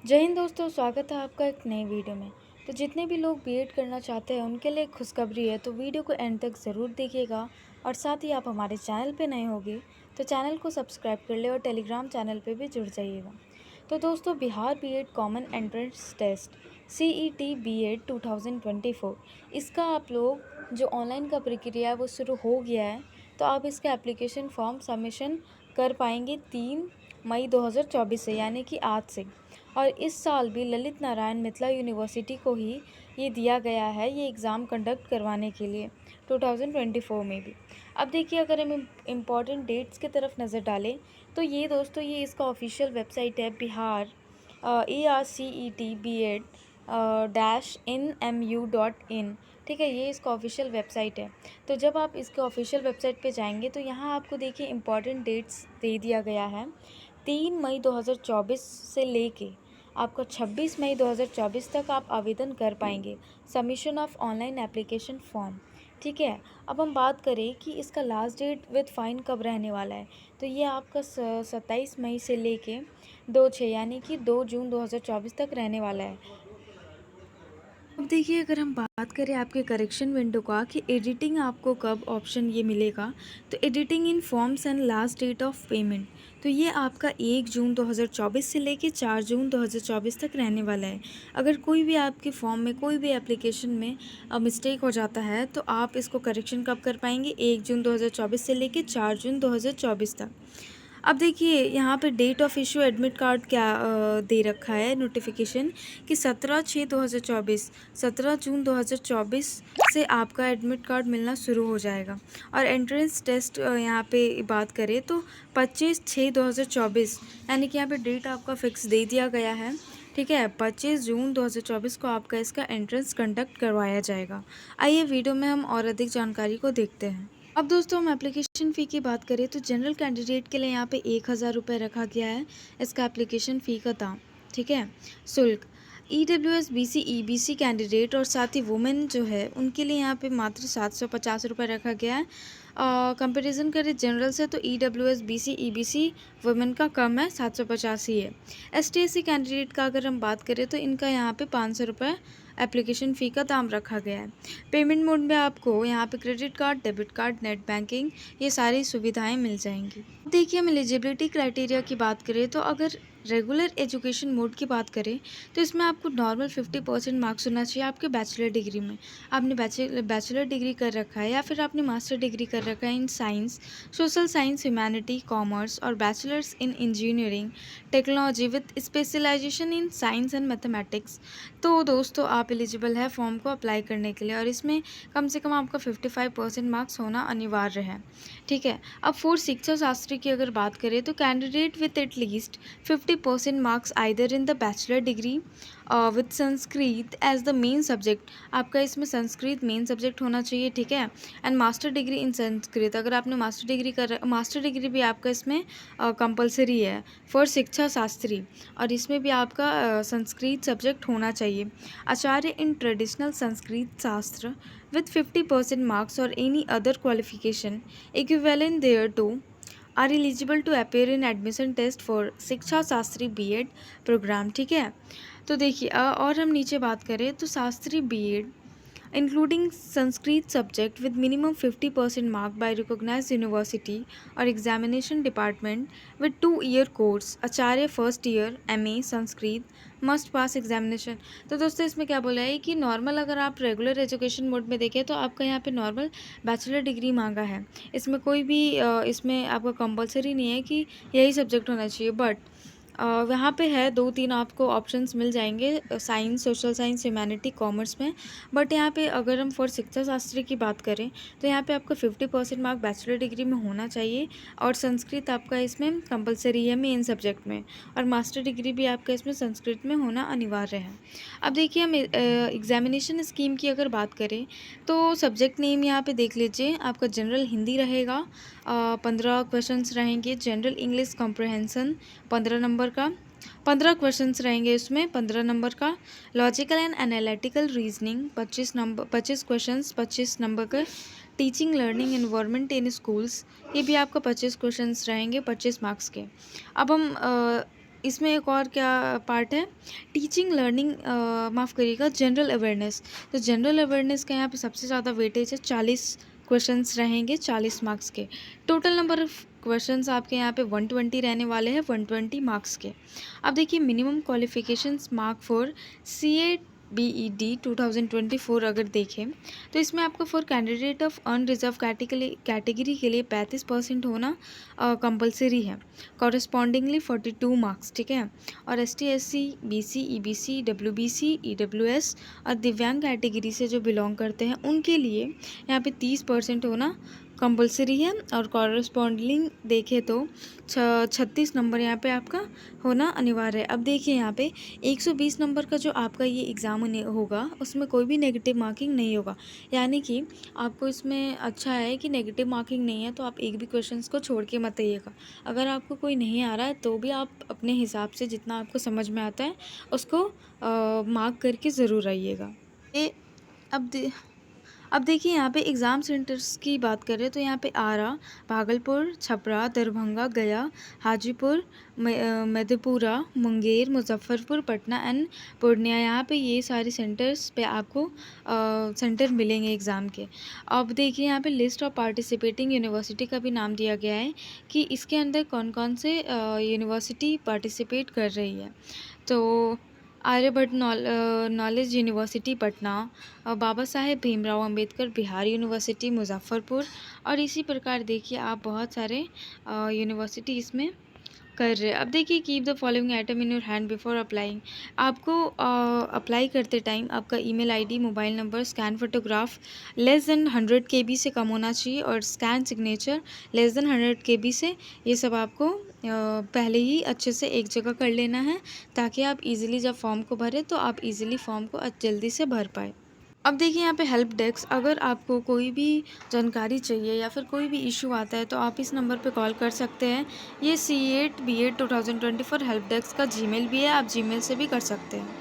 जय हिंद दोस्तों, स्वागत है आपका एक नए वीडियो में। तो जितने भी लोग बीएड करना चाहते हैं उनके लिए एक खुशखबरी है, तो वीडियो को एंड तक ज़रूर देखिएगा। और साथ ही आप हमारे चैनल पे नए होंगे तो चैनल को सब्सक्राइब कर ले और टेलीग्राम चैनल पे भी जुड़ जाइएगा। तो दोस्तों, Bihar BEd common entrance test CET BEd 2024 इसका आप लोग जो ऑनलाइन का प्रक्रिया है वो शुरू हो गया है। तो आप इसका एप्लीकेशन फॉर्म सबमिशन कर पाएंगे 3 मई 2024 से, यानी कि आज से। और इस साल भी ललित नारायण मिथिला यूनिवर्सिटी को ही ये दिया गया है ये एग्ज़ाम कंडक्ट करवाने के लिए 2024 में भी। अब देखिए, अगर हम इम्पॉर्टेंट डेट्स की तरफ नज़र डालें तो ये दोस्तों, ये इसका ऑफिशियल वेबसाइट है बिहार ARCET BED-NMU.in। ठीक है, ये इसका ऑफिशियल वेबसाइट है। तो जब आप इसके ऑफिशियल वेबसाइट पे जाएंगे तो यहाँ आपको देखिए इम्पॉर्टेंट डेट्स दे दिया गया है। 3 मई 2024 से लेके आपका 26 मई 2024 तक आप आवेदन कर पाएंगे, submission of online application form. ठीक है, अब हम बात करें कि इसका लास्ट डेट विद फाइन कब रहने वाला है। तो ये आपका 27 मई से लेके 2/6 यानी कि 2 जून 2024 तक रहने वाला है। अब देखिए, अगर हम बात करें आपके करेक्शन विंडो का कि एडिटिंग आपको कब ऑप्शन ये मिलेगा, तो editing in forms and last date of payment, तो ये आपका 1 जून 2024 से लेके 4 जून 2024 तक रहने वाला है। अगर कोई भी आपके फॉर्म में कोई भी एप्लीकेशन में मिस्टेक हो जाता है तो आप इसको करेक्शन कब कर पाएंगे, 1 जून 2024 से लेके 4 जून 2024 तक। अब देखिए, यहाँ पे date of issue admit card क्या दे रखा है नोटिफिकेशन कि 17/6/2024, 17 जून 2024 से आपका एडमिट कार्ड मिलना शुरू हो जाएगा। और एंट्रेंस टेस्ट यहाँ पे बात करें तो 25/6/2024, यानी कि यहाँ पे डेट आपका फिक्स दे दिया गया है। ठीक है, 25 जून 2024 को आपका इसका एंट्रेंस कंडक्ट करवाया जाएगा। आइए वीडियो में हम और अधिक जानकारी को देखते हैं। अब दोस्तों, हम एप्लीकेशन फ़ी की बात करें तो जनरल कैंडिडेट के लिए यहाँ पे 1000 रुपये रखा गया है इसका एप्लीकेशन फ़ी का दाम। ठीक है, शुल्क EWS BC EBC कैंडिडेट और साथ ही वुमेन जो है उनके लिए यहाँ पे मात्र 750 रुपये रखा गया है। कंपैरिजन करें जनरल से तो EWS BC EBC वुमेन का कम है, 750 ही है। ST SC कैंडिडेट का अगर हम बात करें तो इनका यहाँ पे 500 रुपये एप्लीकेशन फ़ी का दाम रखा गया है। पेमेंट मोड में आपको यहाँ पे credit card, debit card, net banking, ये सारी सुविधाएं मिल जाएंगी। देखिए, हम एलिजिबिलिटी क्राइटेरिया की बात करें तो अगर रेगुलर एजुकेशन मोड की बात करें तो इसमें आपको नॉर्मल 50% मार्क्स होना चाहिए आपके बैचलर डिग्री में। आपने बैचलर डिग्री कर रखा है या फिर आपने मास्टर डिग्री कर रखा है in science, social science, humanity, commerce और bachelors in engineering technology with specialization in science and mathematics, तो दोस्तों आप एलिजिबल है फॉर्म को अप्लाई करने के लिए। और इसमें कम से कम आपका 55% मार्क्स होना अनिवार्य है। ठीक है, अब फॉर शिक्षा शास्त्री की अगर बात करें तो candidate with at least 50% marks either in the bachelor degree with Sanskrit as the main subject, आपका इसमें संस्कृत मेन सब्जेक्ट होना चाहिए। ठीक है, and master degree in Sanskrit, अगर आपने मास्टर डिग्री भी आपका इसमें कंपलसरी है फॉर शिक्षा शास्त्री, और इसमें भी आपका संस्कृत सब्जेक्ट होना चाहिए। आचार्य इन ट्रेडिशनल संस्कृत शास्त्र with 50% marks or any other qualification equivalent thereto are eligible to appear in admission test for शिक्षा शास्त्री BEd प्रोग्राम। ठीक है, तो देखिए और हम नीचे बात करें तो Shastri BEd including Sanskrit subject with minimum 50% mark by recognized university or examination department with 2-year course, Acharya first year MA Sanskrit must pass examination. तो दोस्तों, इसमें क्या बोला है कि नॉर्मल अगर आप रेगुलर एजुकेशन मोड में देखें तो आपका यहाँ पे नॉर्मल बैचलर डिग्री मांगा है। इसमें कोई भी इसमें आपका कंपलसरी नहीं है कि यही सब्जेक्ट होना चाहिए, बट यहाँ पे है 2-3 आपको ऑप्शंस मिल जाएंगे science, social science, humanity, commerce में। बट यहाँ पे अगर हम फॉर शिक्षा शास्त्री की बात करें तो यहाँ पे आपका 50% मार्क बैचलर डिग्री में होना चाहिए और संस्कृत आपका इसमें कंपलसरी है मेन सब्जेक्ट में, और मास्टर डिग्री भी आपका इसमें संस्कृत में होना अनिवार्य है। अब देखिए, हम एग्जामिनेशन स्कीम की अगर बात करें तो सब्जेक्ट नेम यहाँ पे देख लीजिए, आपका जनरल हिंदी रहेगा, 15 क्वेश्चंस रहेंगे। जनरल इंग्लिश कॉम्प्रहेंसन 15 नंबर का, 15 क्वेश्चंस रहेंगे इसमें 15 नंबर का। Logical and analytical reasoning 25 questions 25 number का। Teaching learning environment in schools, ये भी आपका 25 क्वेश्चंस रहेंगे 25 मार्क्स के। अब हम इसमें एक और क्या पार्ट है, टीचिंग लर्निंग, माफ़ करिएगा, जनरल अवेयरनेस। तो जनरल अवेयरनेस का यहाँ पे सबसे ज़्यादा वेटेज है, 40 क्वेश्चंस रहेंगे 40 मार्क्स के। टोटल नंबर ऑफ क्वेश्चंस आपके यहाँ पे 120 रहने वाले हैं, 120 मार्क्स के। अब देखिए minimum qualifications mark for CABED 2024 अगर देखें तो इसमें आपको for candidate of unreserved category के लिए 35% होना कंपलसरी है, कॉरस्पॉन्डिंगली 42 मार्क्स, ठीक है। और ST SC BC EBC WBC EWS और दिव्यांग कैटेगरी से जो बिलोंग करते हैं उनके लिए यहाँ पे 30% होना कंपलसरी है। और कॉरस्पॉन्डिंग देखें तो 36 नंबर यहाँ पे आपका होना अनिवार्य है। अब देखिए यहाँ पे 120 नंबर का जो आपका ये एग्ज़ाम होगा उसमें कोई भी नेगेटिव मार्किंग नहीं होगा, यानी कि आपको इसमें अच्छा है कि नेगेटिव मार्किंग नहीं है, तो आप एक भी क्वेश्चंस को छोड़ के मत आइएगा। अगर आपको कोई नहीं आ रहा है तो भी आप अपने हिसाब से जितना आपको समझ में आता है उसको मार्क करके ज़रूर आइएगा। ये अब अब देखिए यहाँ पे एग्ज़ाम सेंटर्स की बात करें तो यहाँ पे आरा, भागलपुर, छपरा, दरभंगा, गया, हाजीपुर, मधेपुरा, मुंगेर, मुजफ्फरपुर, पटना एंड पूर्णिया, यहाँ पे ये सारे सेंटर्स पे आपको सेंटर मिलेंगे एग्ज़ाम के। अब देखिए यहाँ पे लिस्ट ऑफ पार्टिसिपेटिंग यूनिवर्सिटी का भी नाम दिया गया है कि इसके अंदर कौन कौन से यूनिवर्सिटी पार्टिसिपेट कर रही है। तो Aryabhata knowledge university Patna, Baba Saheb Bhimrao Ambedkar Bihar university Muzaffarpur, और इसी प्रकार देखिए आप बहुत सारे यूनिवर्सिटी इसमें कर रहे हैं। अब देखिए keep the following item in your hand before applying. आपको अप्लाई करते टाइम आपका email ID, mobile number, scan photograph less than 100 KB से कम होना चाहिए और scan signature less than 100 KB से, ये सब आपको पहले ही अच्छे से एक जगह कर लेना है ताकि आप इजीली जब फॉर्म को भरें तो आप इजीली फॉर्म को जल्दी से भर पाए। अब देखिए यहाँ पे हेल्प डेस्क, अगर आपको कोई भी जानकारी चाहिए या फिर कोई भी इशू आता है तो आप इस नंबर पे कॉल कर सकते हैं। ये C8 B8 2024 हेल्प डेस्क का जीमेल भी है, आप जीमेल से भी कर सकते हैं।